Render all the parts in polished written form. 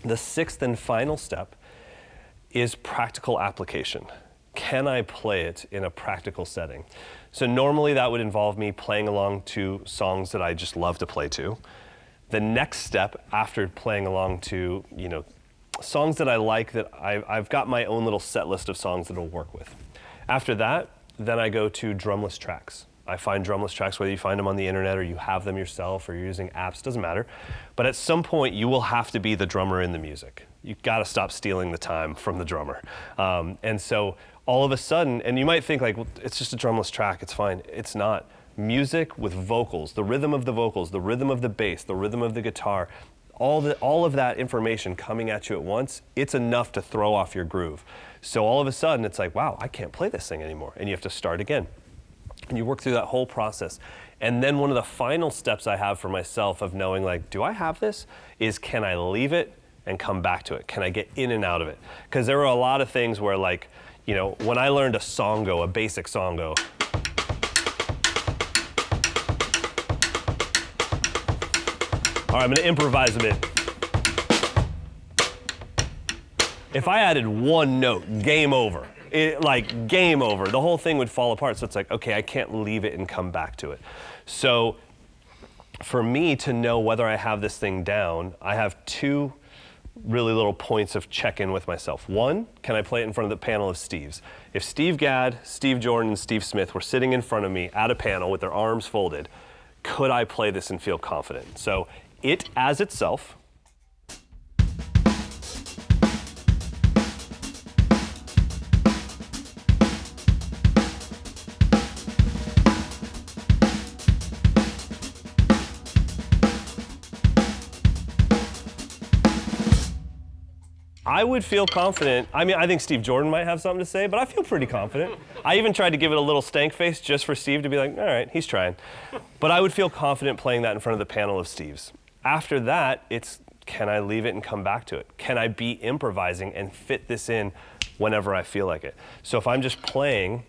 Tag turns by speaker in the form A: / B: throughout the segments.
A: The sixth and final step is practical application. Can I play it in a practical setting? So normally that would involve me playing along to songs that I just love to play to. The next step after playing along to, songs that I like, that I've got my own little set list of songs that it'll work with. After that, then I go to drumless tracks. I find drumless tracks, whether you find them on the internet or you have them yourself or you're using apps, doesn't matter. But at some point, you will have to be the drummer in the music. You've got to stop stealing the time from the drummer. And so all of a sudden, and you might think like, well, it's just a drumless track, it's fine. It's not. Music with vocals, the rhythm of the vocals, the rhythm of the bass, the rhythm of the guitar, all of that information coming at you at once, it's enough to throw off your groove. So all of a sudden, it's like, wow, I can't play this thing anymore. And you have to start again. And you work through that whole process. And then one of the final steps I have for myself of knowing like, do I have this? Is can I leave it and come back to it? Can I get in and out of it? Because there are a lot of things where like, when I learned a songo, a basic songo, all right, I'm gonna improvise a bit. If I added one note, game over. Game over. The whole thing would fall apart. So it's like, okay, I can't leave it and come back to it. So for me to know whether I have this thing down, I have two really little points of check-in with myself. One, can I play it in front of the panel of Steves? If Steve Gadd, Steve Jordan, and Steve Smith were sitting in front of me at a panel with their arms folded, could I play this and feel confident? So it as itself, I would feel confident. I mean, I think Steve Jordan might have something to say, but I feel pretty confident. I even tried to give it a little stank face just for Steve to be like, all right, he's trying. But I would feel confident playing that in front of the panel of Steves. After that, it's, can I leave it and come back to it? Can I be improvising and fit this in whenever I feel like it? So if I'm just playing,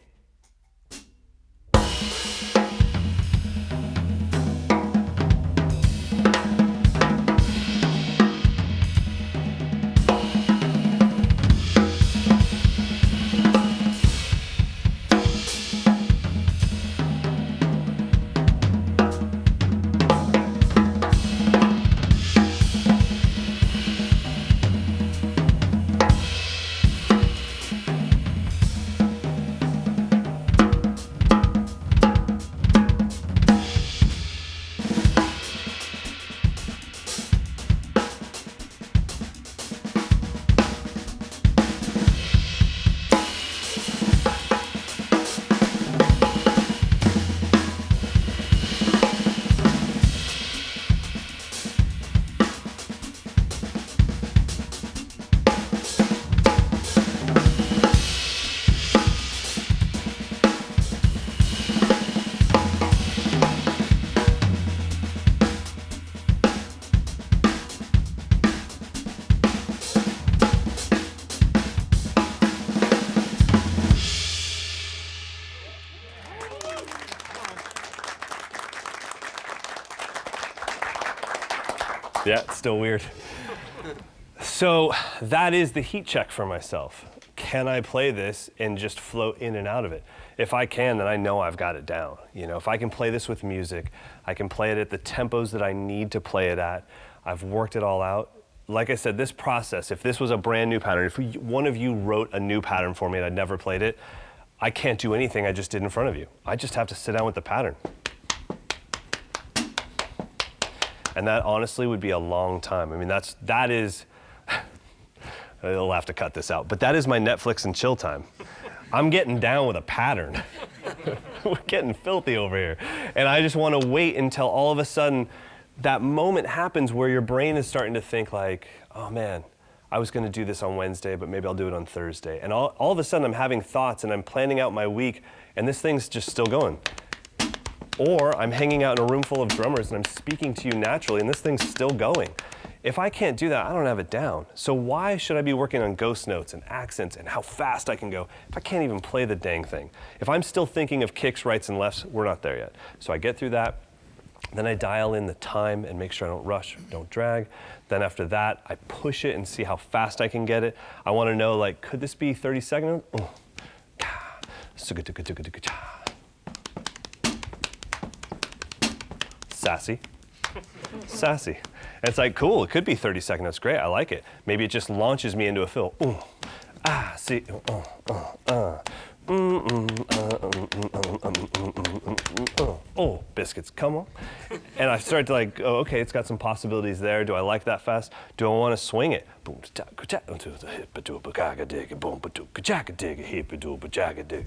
A: yeah, it's still weird. So that is the heat check for myself. Can I play this and just float in and out of it? If I can, then I know I've got it down. If I can play this with music, I can play it at the tempos that I need to play it at. I've worked it all out. Like I said, this process, if this was a brand new pattern, if one of you wrote a new pattern for me and I'd never played it, I can't do anything I just did in front of you. I just have to sit down with the pattern. And that honestly would be a long time. I mean, that is, I'll have to cut this out, but that is my Netflix and chill time. I'm getting down with a pattern. We're getting filthy over here. And I just want to wait until all of a sudden that moment happens where your brain is starting to think like, oh man, I was going to do this on Wednesday, but maybe I'll do it on Thursday. And all of a sudden I'm having thoughts and I'm planning out my week and this thing's just still going. Or I'm hanging out in a room full of drummers and I'm speaking to you naturally and this thing's still going. If I can't do that, I don't have it down. So why should I be working on ghost notes and accents and how fast I can go if I can't even play the dang thing? If I'm still thinking of kicks, rights, and lefts, we're not there yet. So I get through that. Then I dial in the time and make sure I don't rush, don't drag. Then after that, I push it and see how fast I can get it. I want to know, like, could this be 30 seconds? Sassy. Sassy. And it's like, cool, it could be 30 seconds, that's great, I like it. Maybe it just launches me into a fill. See, oh, biscuits, come on. And I start to like, oh, okay, it's got some possibilities there. Do I like that fast? Do I want to swing it?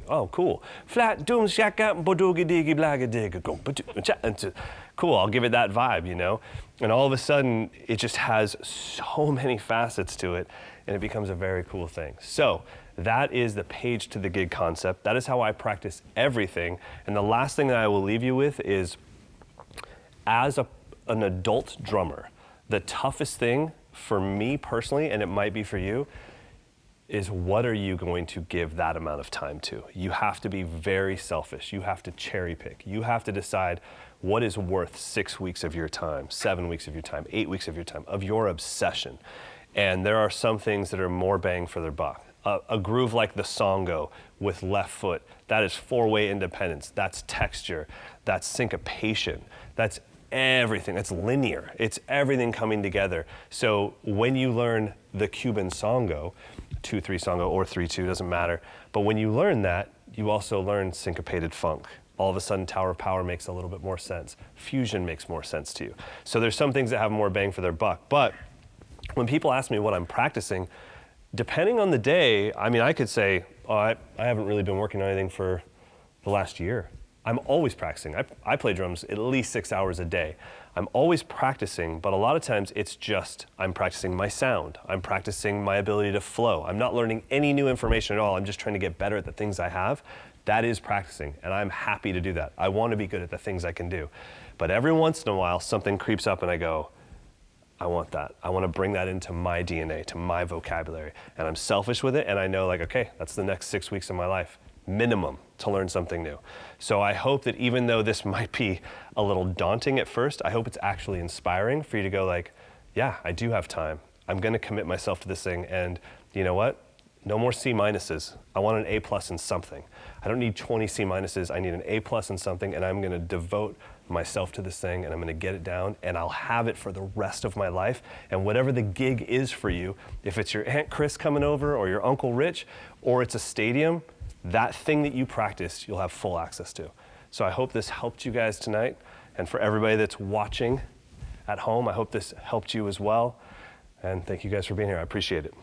A: Oh, cool. Flat, doom, shaka, bodoogie diggy, blagga digga, cool, I'll give it that vibe, you know? And all of a sudden, it just has so many facets to it, and it becomes a very cool thing. So that is the page to the gig concept. That is how I practice everything. And the last thing that I will leave you with is, as an adult drummer, the toughest thing for me personally, and it might be for you, is what are you going to give that amount of time to? You have to be very selfish. You have to cherry pick. You have to decide what is worth 6 weeks of your time, 7 weeks of your time, 8 weeks of your time, of your obsession. And there are some things that are more bang for their buck. A groove like the songo with left foot, that is 4-way independence, that's texture, that's syncopation, that's everything, that's linear, it's everything coming together. So when you learn the Cuban songo, 2-3 songo or 3-2, doesn't matter, but when you learn that, you also learn syncopated funk. All of a sudden, Tower of Power makes a little bit more sense. Fusion makes more sense to you. So there's some things that have more bang for their buck, but when people ask me what I'm practicing, depending on the day, I mean, I could say, oh, I haven't really been working on anything for the last year. I'm always practicing. I play drums at least 6 hours a day. I'm always practicing, but a lot of times it's just, I'm practicing my sound. I'm practicing my ability to flow. I'm not learning any new information at all. I'm just trying to get better at the things I have. That is practicing, and I'm happy to do that. I want to be good at the things I can do. But every once in a while, something creeps up and I go, I want that. I want to bring that into my DNA, to my vocabulary. And I'm selfish with it, and I know, like, okay, that's the next 6 weeks of my life, minimum, to learn something new. So I hope that even though this might be a little daunting at first, I hope it's actually inspiring for you to go like, yeah, I do have time. I'm going to commit myself to this thing, and you know what? No more C minuses. I want an A plus in something. I don't need 20 C minuses. I need an A plus in something, and I'm going to devote myself to this thing, and I'm going to get it down, and I'll have it for the rest of my life. And whatever the gig is for you, if it's your Aunt Chris coming over or your Uncle Rich, or it's a stadium, that thing that you practiced, you'll have full access to. So I hope this helped you guys tonight. And for everybody that's watching at home, I hope this helped you as well. And thank you guys for being here. I appreciate it.